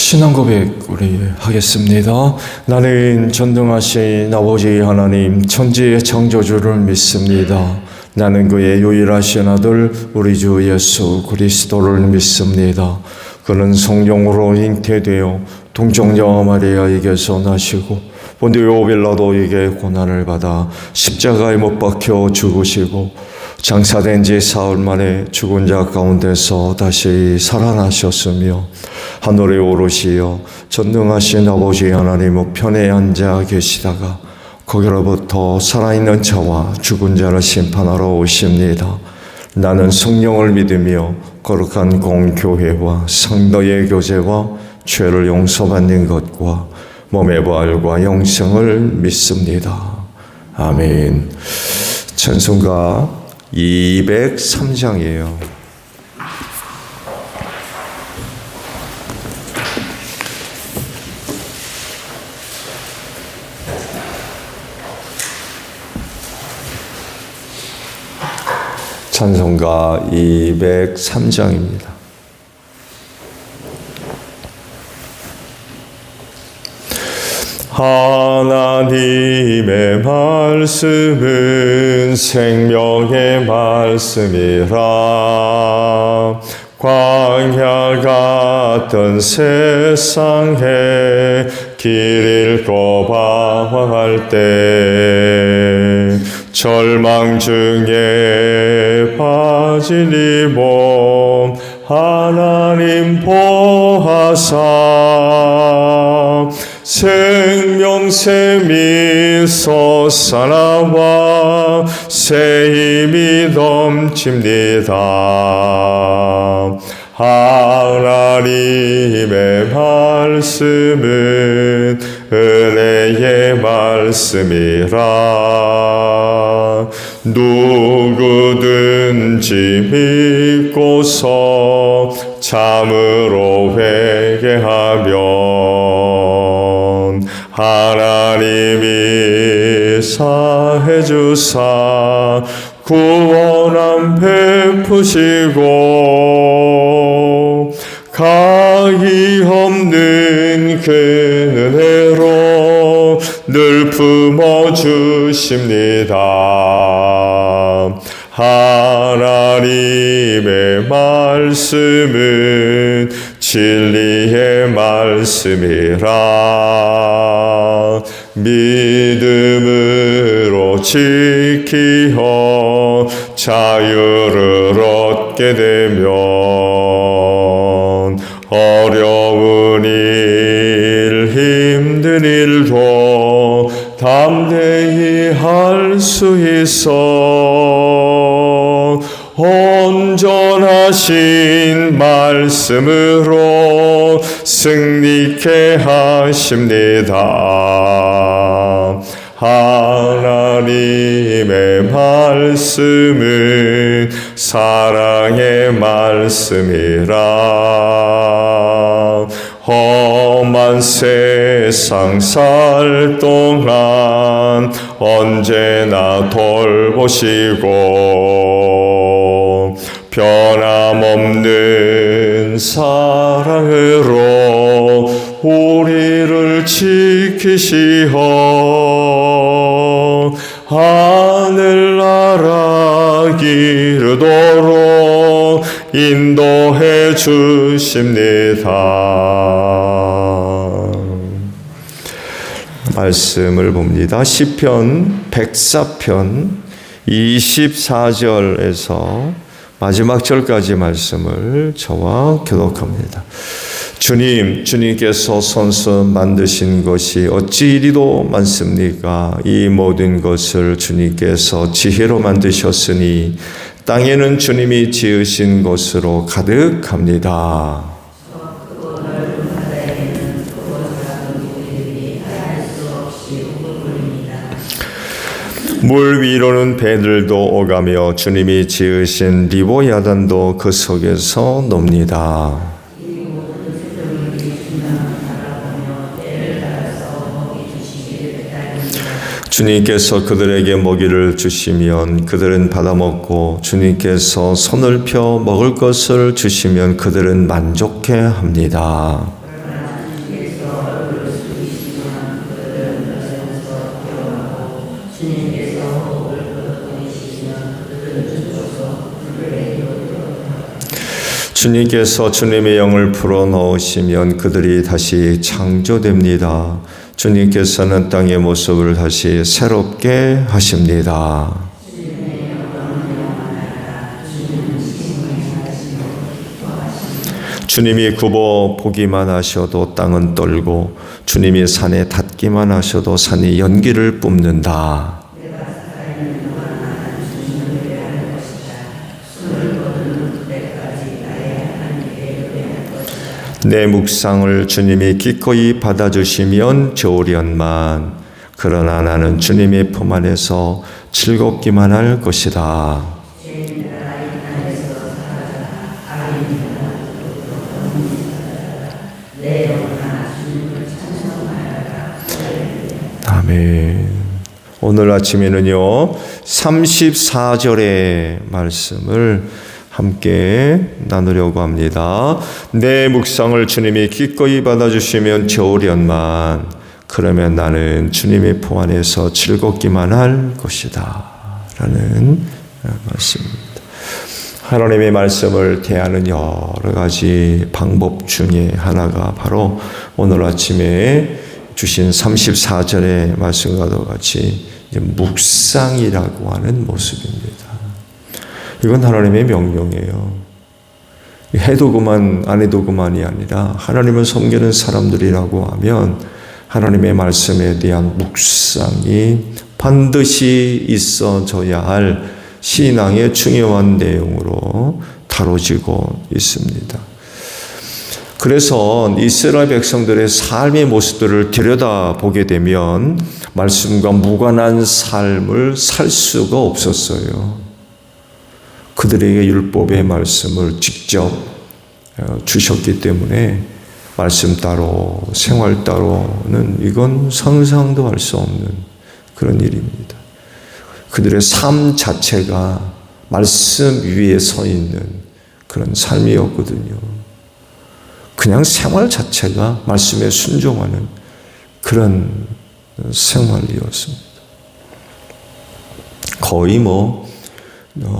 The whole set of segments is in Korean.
신앙 고백 우리 하겠습니다. 나는 전능하신 아버지 하나님 천지의 창조주를 믿습니다. 나는 그의 유일하신 아들 우리 주 예수 그리스도를 믿습니다. 그는 성령으로 잉태되어 동정녀 마리아에게서 나시고 본디오 빌라도에게 고난을 받아 십자가에 못 박혀 죽으시고 장사된 지 사흘 만에 죽은 자 가운데서 다시 살아나셨으며 하늘에 오르시어 전능하신 아버지 하나님 우편에 앉아 계시다가 거기로부터 살아있는 자와 죽은 자를 심판하러 오십니다. 나는 성령을 믿으며 거룩한 공교회와 성도의 교제와 죄를 용서받는 것과 몸의 부활과 영생을 믿습니다. 아멘. 찬송가 203장이에요. 찬송가 203장입니다. 하나님의 말씀은 생명의 말씀이라. 광야 같은 세상에 길 잃고 방황할 때 절망 중에 빠진 이 몸 하나님 보하사 생명샘이 솟아나와 새 힘이 넘칩니다. 하나님의 말씀은 은혜의 말씀이라. 누구든지 믿고서 참으로 회개하면 하나님이 사해 주사 구원함 베푸시고 가히 없는 그 은혜로 늘 품어주십니다. 하나님의 말씀은 진리의 말씀이라. 믿음으로 지키어 자유를 얻게 되면 어려운 일 힘든 일도 담대히 할 수 있어 온전하신 말씀으로 승리케 하십니다. 하나님의 말씀은 사랑의 말씀이라. 험한 세상 살 동안 언제나 돌보시고 변함없는 사랑으로 우리를 지키시어 하늘나라 이르도록 인도해 주십니다. 말씀을 봅니다. 시편 104편 24절에서 마지막 절까지 말씀을 저와 교독합니다. 주님께서 손수 만드신 것이 어찌 이리도 많습니까? 이 모든 것을 주님께서 지혜로 만드셨으니 땅에는 주님이 지으신 것으로 가득합니다. 물 위로는 배들도 오가며 주님이 지으신 리보야단도 그 속에서 놉니다. 주님께서 그들에게 먹이를 주시면 그들은 받아먹고 주님께서 손을 펴 먹을 것을 주시면 그들은 만족해 합니다. 주님께서 주님의 영을 불어넣으시면 그들이 다시 창조됩니다. 주님께서는 땅의 모습을 다시 새롭게 하십니다. 주님이 굽어 보기만 하셔도 땅은 떨고 주님이 산에 닿기만 하셔도 산이 연기를 뿜는다. 내 묵상을 주님이 기꺼이 받아주시면 좋으련만 그러나 나는 주님의 품 안에서 즐겁기만 할 것이다. 아멘. 오늘 아침에는요 34절의 말씀을 함께 나누려고 합니다. 내 묵상을 주님이 기꺼이 받아주시면 좋으련만 그러면 나는 주님의 품 안에서 즐겁기만 할 것이다 라는 말씀입니다. 하나님의 말씀을 대하는 여러 가지 방법 중에 하나가 바로 오늘 아침에 주신 34절의 말씀과도 같이 묵상이라고 하는 모습입니다. 이건 하나님의 명령이에요. 해도 그만 안 해도 그만이 아니라 하나님을 섬기는 사람들이라고 하면 하나님의 말씀에 대한 묵상이 반드시 있어져야 할 신앙의 중요한 내용으로 다뤄지고 있습니다. 그래서 이스라엘 백성들의 삶의 모습들을 들여다보게 되면 말씀과 무관한 삶을 살 수가 없었어요. 그들에게 율법의 말씀을 직접 주셨기 때문에 말씀 따로 생활 따로는 이건 상상도 할 수 없는 그런 일입니다. 그들의 삶 자체가 말씀 위에 서 있는 그런 삶이었거든요. 그냥 생활 자체가 말씀에 순종하는 그런 생활이었습니다. 거의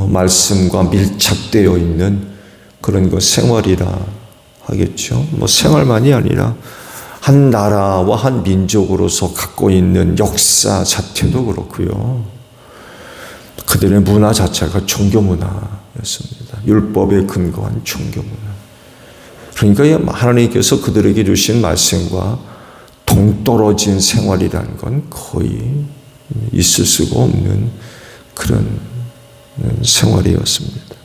말씀과 밀착되어 있는 그런 거 생활이라 하겠죠. 생활만이 아니라 한 나라와 한 민족으로서 갖고 있는 역사 자체도 그렇고요. 그들의 문화 자체가 종교 문화였습니다. 율법에 근거한 종교 문화. 그러니까 하나님께서 그들에게 주신 말씀과 동떨어진 생활이라는 건 거의 있을 수가 없는 그런 생활이었습니다.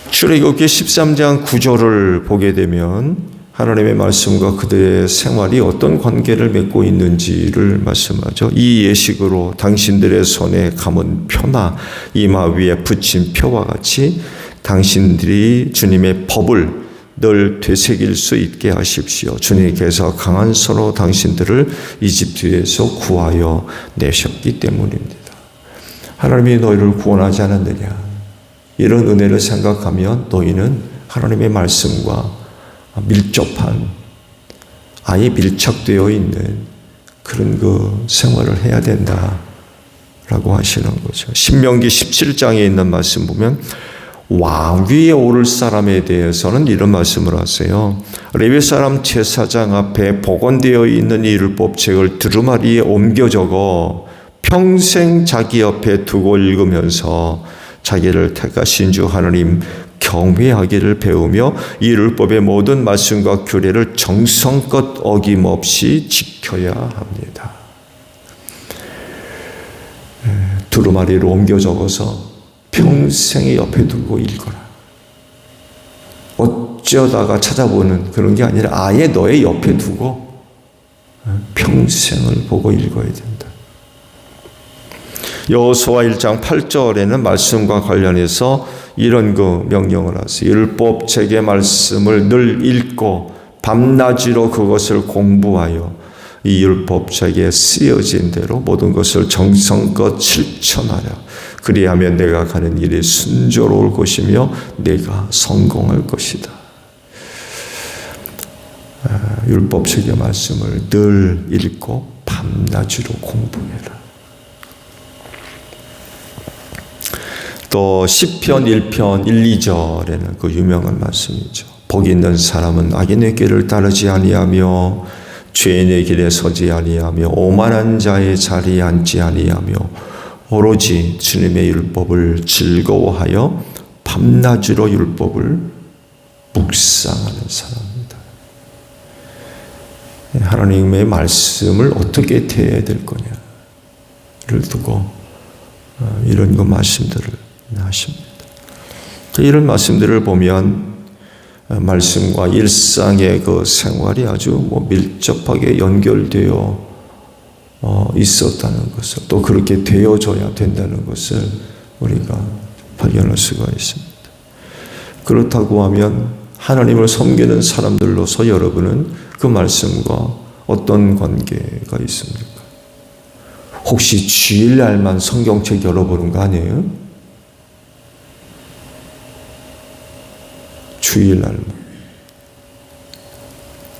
출애굽기 13장 9절을 보게 되면 하나님의 말씀과 그들의 생활이 어떤 관계를 맺고 있는지를 말씀하죠. 이 예식으로 당신들의 손에 감은 표나 이마 위에 붙인 표와 같이 당신들이 주님의 법을 늘 되새길 수 있게 하십시오. 주님께서 강한 손으로 당신들을 이집트에서 구하여 내셨기 때문입니다. 하나님이 너희를 구원하지 않았느냐? 이런 은혜를 생각하면 너희는 하나님의 말씀과 밀접한 아예 밀착되어 있는 그런 그 생활을 해야 된다라고 하시는 거죠. 신명기 17장에 있는 말씀 보면 왕위에 오를 사람에 대해서는 이런 말씀을 하세요. 레위 사람 제사장 앞에 복원되어 있는 이 율법책을 두루마리에 옮겨 적어 평생 자기 옆에 두고 읽으면서 자기를 택하신 주 하나님 경외하기를 배우며 이 율법의 모든 말씀과 규례를 정성껏 어김없이 지켜야 합니다. 두루마리로 옮겨 적어서 평생에 옆에 두고 읽어라. 어쩌다가 찾아보는 그런 게 아니라 아예 너의 옆에 두고 평생을 보고 읽어야 된다. 여호수아 1장 8절에는 말씀과 관련해서 이런 그 명령을 하세요. 율법책의 말씀을 늘 읽고 밤낮으로 그것을 공부하여 이 율법책에 쓰여진 대로 모든 것을 정성껏 실천하라. 그리하면 내가 가는 일이 순조로울 것이며 내가 성공할 것이다. 율법책의 말씀을 늘 읽고 밤낮으로 공부해라. 또 시편 1편 1, 2절에는 그 유명한 말씀이죠. 복 있는 사람은 악인의 길을 따르지 아니하며 죄인의 길에 서지 아니하며 오만한 자의 자리에 앉지 아니하며 오로지 주님의 율법을 즐거워하여 밤낮으로 율법을 묵상하는 사람입니다. 하나님의 말씀을 어떻게 대해야 될 거냐를 두고 이런 그 말씀들을 하십니다. 이런 말씀들을 보면 말씀과 일상의 그 생활이 아주 밀접하게 연결되어 있었다는 것을, 또 그렇게 되어져야 된다는 것을 우리가 발견할 수가 있습니다. 그렇다고 하면 하나님을 섬기는 사람들로서 여러분은 그 말씀과 어떤 관계가 있습니까? 혹시 주일날만 성경책 열어보는 거 아니에요? 주일날만.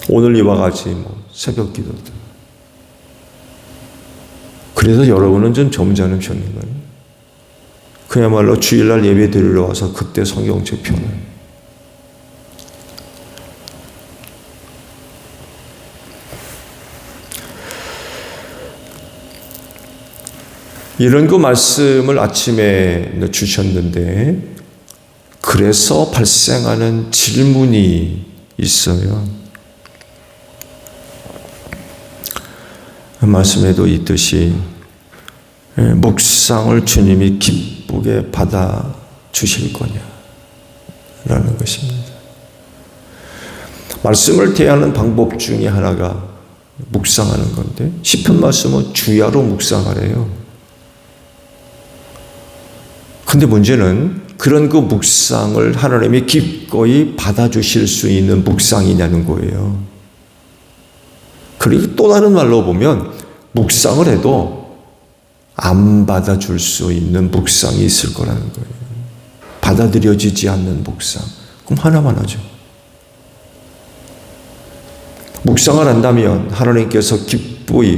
오늘 이와 같이 새벽 기도들. 그래서 여러분은 좀 점잖은 편인 거예요. 그야말로 주일날 예배 드리러 와서 그때 성경책 펴는. 이런 그 말씀을 아침에 주셨는데, 그래서 발생하는 질문이 있어요. 말씀에도 있듯이 묵상을 주님이 기쁘게 받아 주실 거냐라는 것입니다. 말씀을 대하는 방법 중에 하나가 묵상하는 건데, 시편 말씀은 주야로 묵상하래요. 근데 문제는 그런 그 묵상을 하나님이 기꺼이 받아주실 수 있는 묵상이냐는 거예요. 그리고 또 다른 말로 보면 묵상을 해도 안 받아줄 수 있는 묵상이 있을 거라는 거예요. 받아들여지지 않는 묵상. 그럼 하나만 하죠. 묵상을 한다면 하나님께서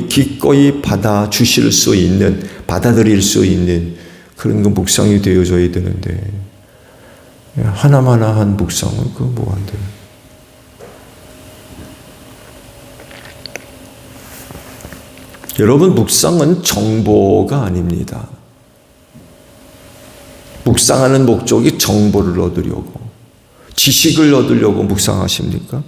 기꺼이 받아주실 수 있는, 받아들일 수 있는 그런 그 묵상이 되어져야 되는데, 하나만 한 묵상은 그거 뭐 안 돼요. 여러분, 묵상은 정보가 아닙니다. 묵상하는 목적이 정보를 얻으려고, 지식을 얻으려고 묵상하십니까?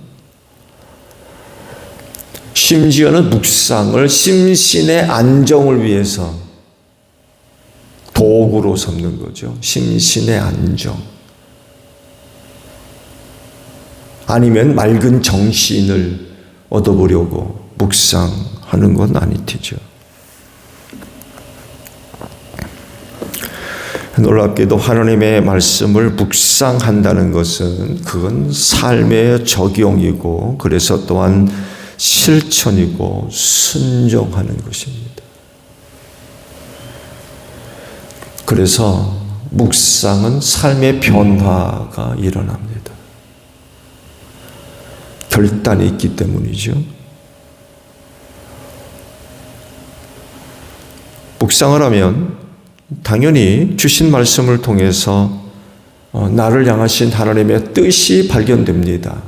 심지어는 묵상을 심신의 안정을 위해서 도구로 삼는 거죠. 심신의 안정. 아니면 맑은 정신을 얻어보려고 묵상하는 건 아니티죠. 놀랍게도 하나님의 말씀을 묵상한다는 것은 그건 삶의 적용이고, 그래서 또한 실천이고 순종하는 것입니다. 그래서 묵상은 삶의 변화가 일어납니다. 결단이 있기 때문이죠. 묵상을 하면 당연히 주신 말씀을 통해서 나를 향하신 하나님의 뜻이 발견됩니다.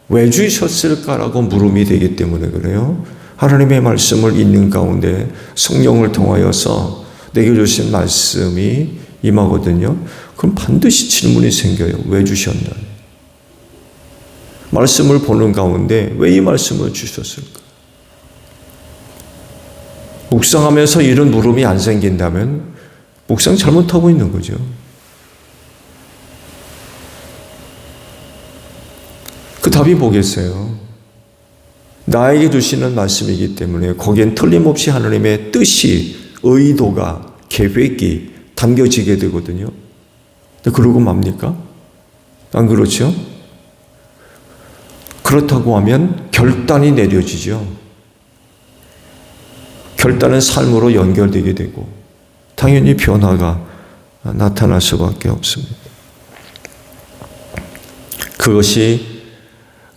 왜 주셨을까라고 물음이 되기 때문에 그래요. 하나님의 말씀을 읽는 가운데 성령을 통하여서 내게 주신 말씀이 임하거든요. 그럼 반드시 질문이 생겨요. 왜 주셨나? 말씀을 보는 가운데 왜 이 말씀을 주셨을까? 묵상하면서 이런 물음이 안 생긴다면 묵상 잘못하고 있는 거죠. 그 답이 뭐겠어요? 나에게 주시는 말씀이기 때문에 거기엔 틀림없이 하나님의 뜻이, 의도가, 계획이 담겨지게 되거든요. 그러고 맙니까? 안 그렇죠? 그렇다고 하면 결단이 내려지죠. 결단은 삶으로 연결되게 되고 당연히 변화가 나타날 수밖에 없습니다. 그것이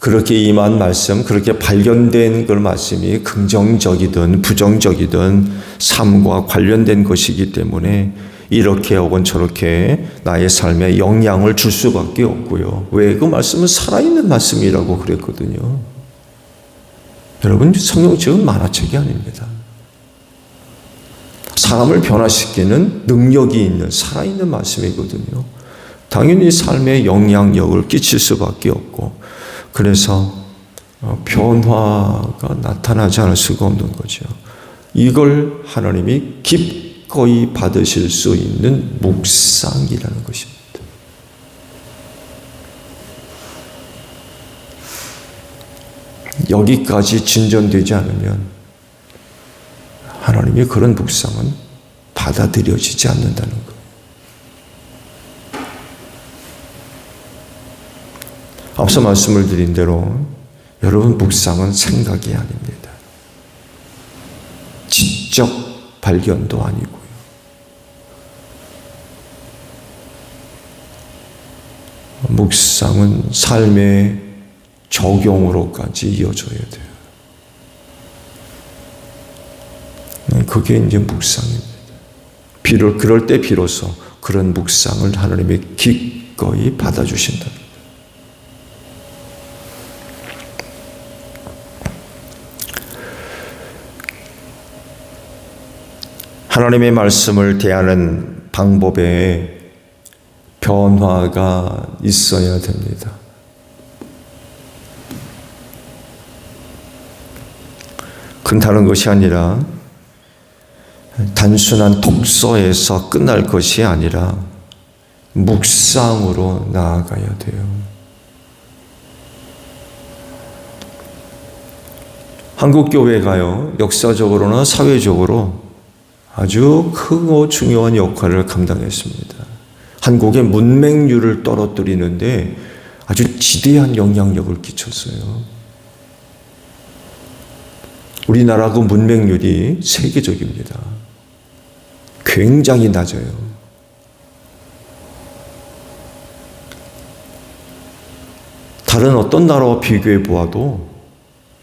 그렇게 임한 말씀, 그렇게 발견된 그 말씀이 긍정적이든 부정적이든 삶과 관련된 것이기 때문에 이렇게 혹은 저렇게 나의 삶에 영향을 줄 수밖에 없고요. 왜? 그 말씀은 살아있는 말씀이라고 그랬거든요. 여러분, 성경책은 만화책이 아닙니다. 사람을 변화시키는 능력이 있는 살아있는 말씀이거든요. 당연히 삶에 영향력을 끼칠 수밖에 없고, 그래서 변화가 나타나지 않을 수가 없는 거죠. 이걸 하나님이 기꺼이 받으실 수 있는 묵상이라는 것입니다. 여기까지 진전되지 않으면 하나님의 그런 묵상은 받아들여지지 않는다는 거예요. 앞서 말씀을 드린 대로 여러분, 묵상은 생각이 아닙니다. 지적 발견도 아니고요. 묵상은 삶의 적용으로까지 이어져야 돼요. 그게 이제 묵상입니다. 그럴 때 비로소 그런 묵상을 하나님이 기꺼이 받아주신다. 하나님의 말씀을 대하는 방법에 변화가 있어야 됩니다. 그건 다른 것이 아니라 단순한 독서에서 끝날 것이 아니라 묵상으로 나아가야 돼요. 한국 교회가요, 역사적으로나 사회적으로 아주 크고 중요한 역할을 감당했습니다. 한국의 문맹률을 떨어뜨리는데 아주 지대한 영향력을 끼쳤어요. 우리나라 그 문맹률이 세계적입니다. 굉장히 낮아요. 다른 어떤 나라와 비교해 보아도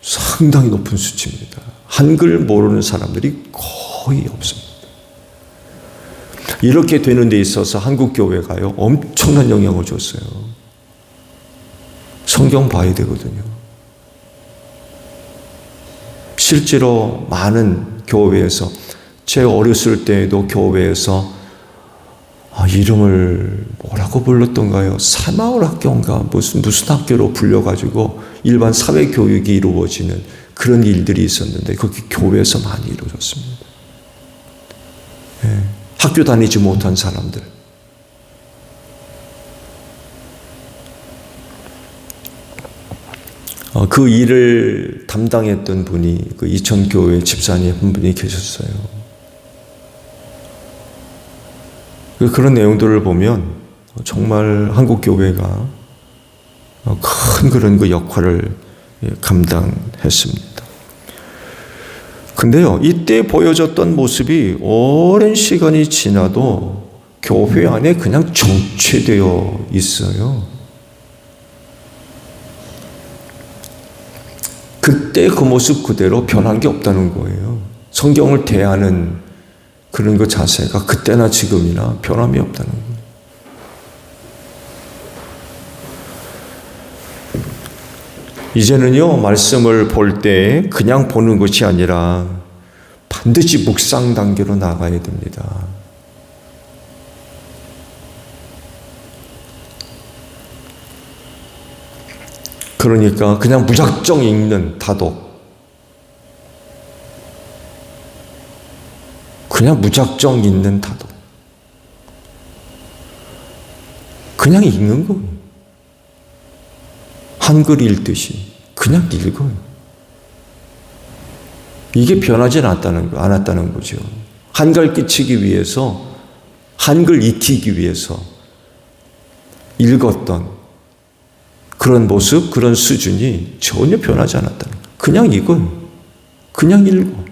상당히 높은 수치입니다. 한글 모르는 사람들이 거의 없습니다. 이렇게 되는 데 있어서 한국 교회가요, 엄청난 영향을 줬어요. 성경 봐야 되거든요. 실제로 많은 교회에서, 제 어렸을 때에도 교회에서 이름을 뭐라고 불렀던가요? 새마을 학교인가 무슨 학교로 불려가지고 일반 사회 교육이 이루어지는 그런 일들이 있었는데 그게 교회에서 많이 이루어졌습니다. 예, 학교 다니지 못한 사람들, 그 일을 담당했던 분이 그 이천교회 집사님 한 분이 계셨어요. 그런 내용들을 보면 정말 한국 교회가 큰 그런 그 역할을 감당했습니다. 근데요, 이때 보여줬던 모습이 오랜 시간이 지나도 교회 안에 그냥 정체되어 있어요. 그때 그 모습 그대로 변한 게 없다는 거예요. 성경을 대하는 그런 그 자세가 그때나 지금이나 변함이 없다는 거예요. 이제는요, 말씀을 볼 때 그냥 보는 것이 아니라 반드시 묵상 단계로 나가야 됩니다. 그러니까 그냥 무작정 읽는 다독, 그냥 무작정 읽는 다독, 그냥 읽는 거예요. 한글 읽듯이 그냥 읽어요. 이게 변하지 않았다는 거죠. 한글 끼치기 위해서, 한글 익히기 위해서 읽었던 그런 모습, 그런 수준이 전혀 변하지 않았다는 거예요. 그냥 읽어요. 그냥 읽어.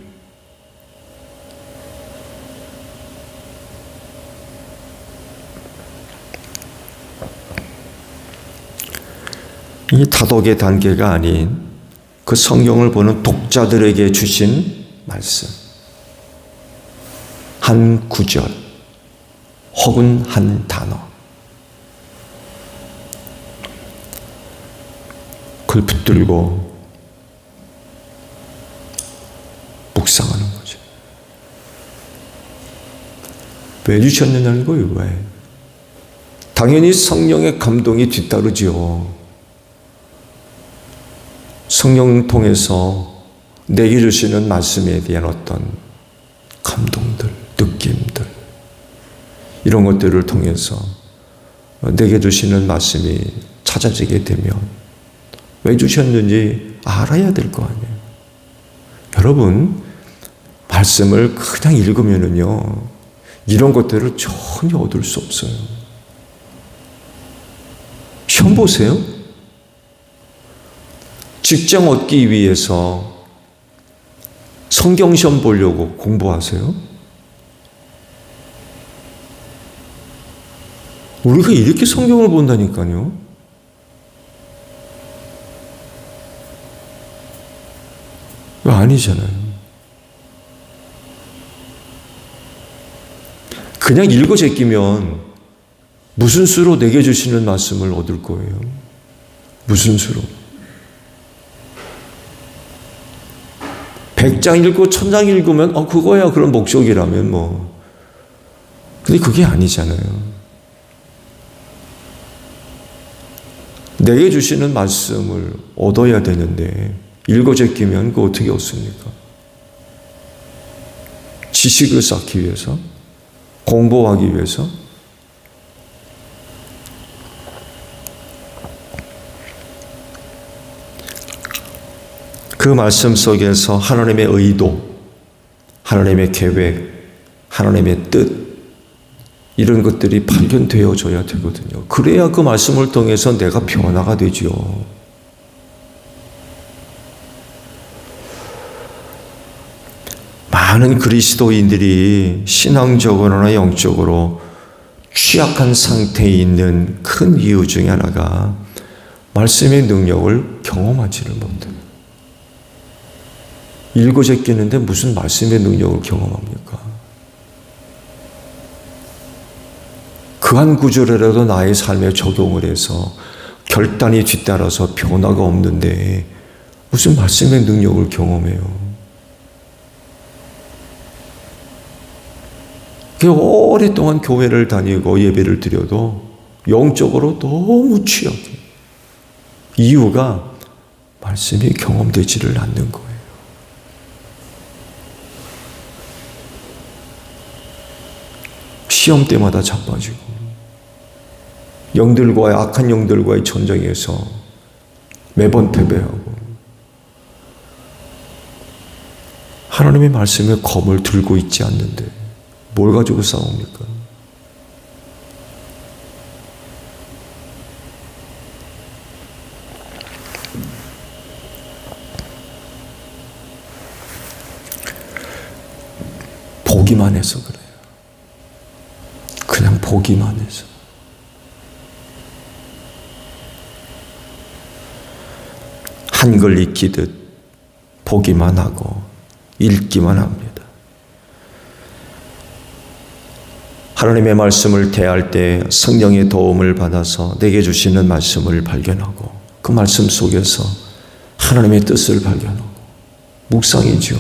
이 다독의 단계가 아닌 그 성경을 보는 독자들에게 주신 말씀, 한 구절, 혹은 한 단어. 그걸 붙들고 묵상하는 거죠. 왜 주셨느냐는 거예요. 왜? 당연히 성령의 감동이 뒤따르지요. 성령 통해서 내게 주시는 말씀에 대한 어떤 감동들, 느낌들, 이런 것들을 통해서 내게 주시는 말씀이 찾아지게 되면 왜 주셨는지 알아야 될 거 아니에요. 여러분, 말씀을 그냥 읽으면은요, 이런 것들을 전혀 얻을 수 없어요. 시험 보세요. 직장 얻기 위해서 성경 시험 보려고 공부하세요? 우리가 이렇게 성경을 본다니까요. 왜 아니잖아요. 그냥 읽어 제끼면 무슨 수로 내게 주시는 말씀을 얻을 거예요? 무슨 수로? 100장 읽고 1000장 읽으면 그거야 그런 목적이라면 뭐. 근데 그게 아니잖아요. 내게 주시는 말씀을 얻어야 되는데 읽어 제끼면 그거 어떻게 얻습니까? 지식을 쌓기 위해서? 공부하기 위해서? 그 말씀 속에서 하나님의 의도, 하나님의 계획, 하나님의 뜻, 이런 것들이 발견되어져야 되거든요. 그래야 그 말씀을 통해서 내가 변화가 되죠. 많은 그리스도인들이 신앙적으로나 영적으로 취약한 상태에 있는 큰 이유 중에 하나가 말씀의 능력을 경험하지를 못해요. 읽어 제끼는데 무슨 말씀의 능력을 경험합니까? 그 한 구절이라도 나의 삶에 적용을 해서 결단이 뒤따라서 변화가 없는데 무슨 말씀의 능력을 경험해요? 오랫동안 교회를 다니고 예배를 드려도 영적으로 너무 취약해. 이유가 말씀이 경험되지를 않는 거예요. 시험 때마다 자빠지고 영들과의 악한 영들과의 전쟁에서 매번 패배하고 하나님의 말씀에 검을 들고 있지 않는데 뭘 가지고 싸웁니까? 보기만 해서 그래요. 그냥 보기만 해서. 한글 익히듯 보기만 하고 읽기만 합니다. 하나님의 말씀을 대할 때 성령의 도움을 받아서 내게 주시는 말씀을 발견하고 그 말씀 속에서 하나님의 뜻을 발견하고 묵상이죠.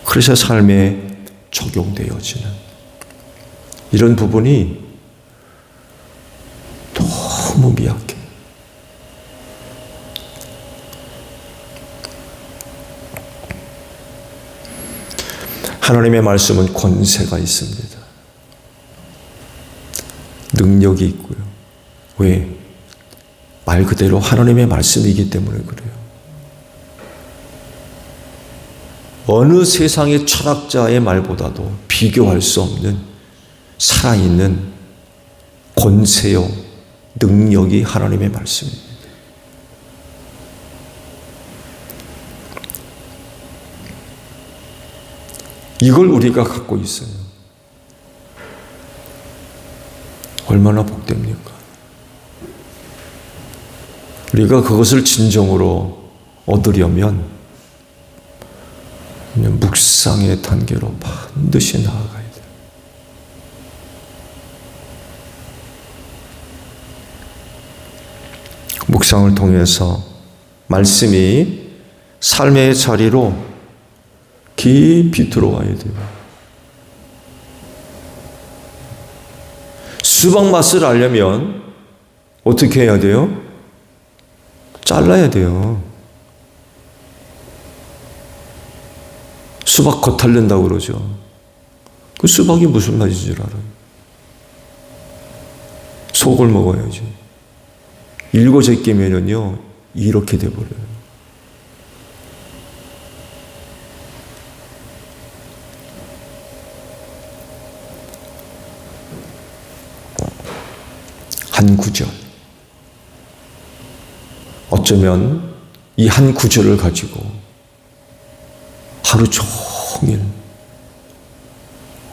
그래서 삶에 적용되어지는 이런 부분이 너무 미약해. 하나님의 말씀은 권세가 있습니다. 능력이 있고요. 왜? 말 그대로 하나님의 말씀이기 때문에 그래요. 어느 세상의 철학자의 말보다도 비교할 수 없는 살아있는 권세요, 능력이 하나님의 말씀입니다. 이걸 우리가 갖고 있어요. 얼마나 복됩니까? 우리가 그것을 진정으로 얻으려면 묵상의 단계로 반드시 나아가야 돼요. 묵상을 통해서 말씀이 삶의 자리로 깊이 들어와야 돼요. 수박 맛을 알려면 어떻게 해야 돼요? 잘라야 돼요. 수박 겉핥는다고 그러죠. 그 수박이 무슨 맛인 줄 알아요? 속을 먹어야지. 일곱째 끼면은요, 이렇게 돼버려요. 한 구절. 어쩌면 이 한 구절을 가지고 하루 종일,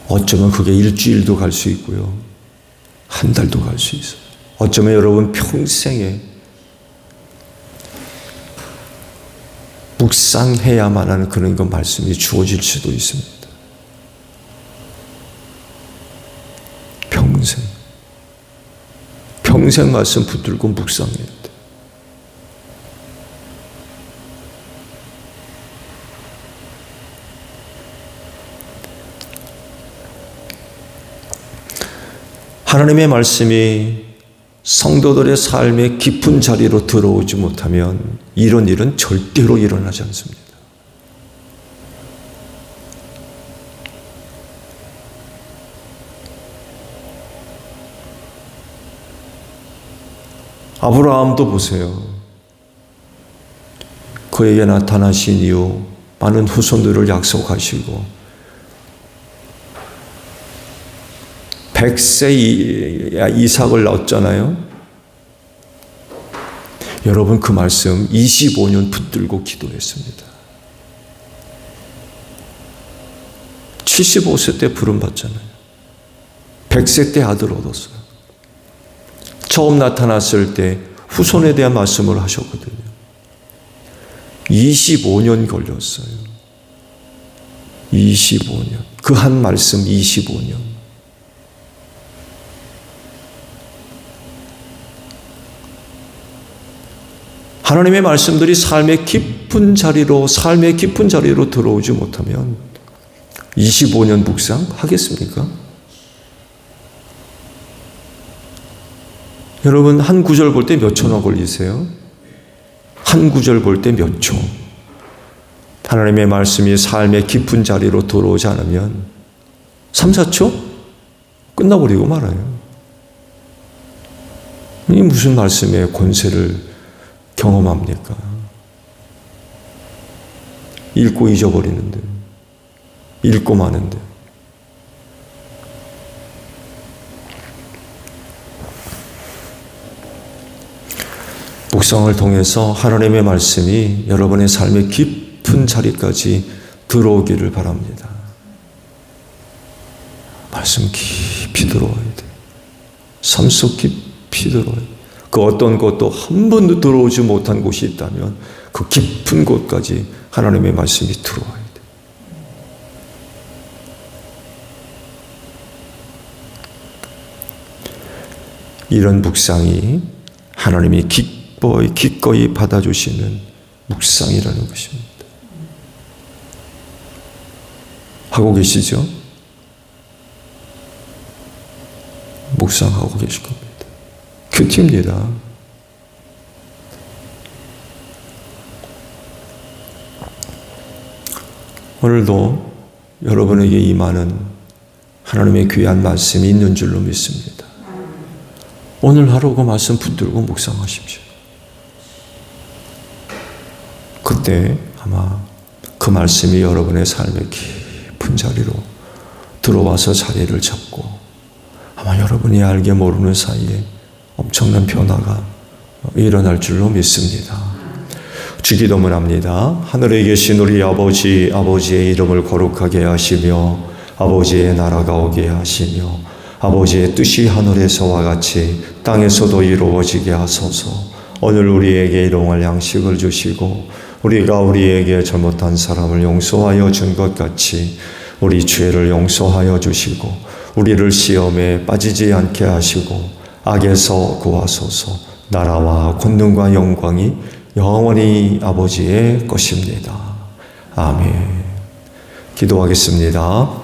어쩌면 그게 일주일도 갈 수 있고요. 한 달도 갈 수 있어요. 어쩌면 여러분 평생에 묵상해야만 하는 그런 그 말씀이 주어질 수도 있습니다. 평생 말씀 붙들고 묵상해야 돼. 하나님의 말씀이 성도들의 삶의 깊은 자리로 들어오지 못하면 이런 일은 절대로 일어나지 않습니다. 아브라함도 보세요. 그에게 나타나신 이후 많은 후손들을 약속하시고 100세 이삭을 낳았잖아요. 여러분 그 말씀 25년 붙들고 기도했습니다. 75세 때 부름받잖아요. 100세 때 아들 얻었어요. 처음 나타났을 때 후손에 대한 말씀을 하셨거든요. 25년 걸렸어요. 25년. 그 한 말씀 25년. 하나님의 말씀들이 삶의 깊은 자리로 들어오지 못하면 25년 묵상 하겠습니까? 여러분 한 구절 볼 때 몇 초나 걸리세요? 한 구절 볼 때 몇 초? 하나님의 말씀이 삶의 깊은 자리로 들어오지 않으면 3, 4초? 끝나버리고 말아요. 이 무슨 말씀의 권세를 경험합니까? 읽고 잊어버리는데, 읽고 마는데. 묵상을 통해서 하나님의 말씀이 여러분의 삶의 깊은 자리까지 들어오기를 바랍니다. 말씀 깊이 들어와야 돼요. 삶 속 깊이 들어와야 돼요. 그 어떤 것도 한 번도 들어오지 못한 곳이 있다면 그 깊은 곳까지 하나님의 말씀이 들어와야 돼요. 이런 묵상이 하나님이 기꺼이 받아주시는 묵상이라는 것입니다. 하고 계시죠? 묵상하고 계실 겁니다. 큐티입니다. 오늘도 여러분에게 임하는 하나님의 귀한 말씀이 있는 줄로 믿습니다. 오늘 하루 그 말씀 붙들고 묵상하십시오. 그때 아마 그 말씀이 여러분의 삶의 깊은 자리로 들어와서 자리를 잡고 아마 여러분이 알게 모르는 사이에 엄청난 변화가 일어날 줄로 믿습니다. 주기도문 합니다. 하늘에 계신 우리 아버지, 아버지의 이름을 거룩하게 하시며 아버지의 나라가 오게 하시며 아버지의 뜻이 하늘에서와 같이 땅에서도 이루어지게 하소서. 오늘 우리에게 일용할 양식을 주시고 우리가 우리에게 잘못한 사람을 용서하여 준 것 같이 우리 죄를 용서하여 주시고 우리를 시험에 빠지지 않게 하시고 악에서 구하소서. 나라와 권능과 영광이 영원히 아버지의 것입니다. 아멘. 기도하겠습니다.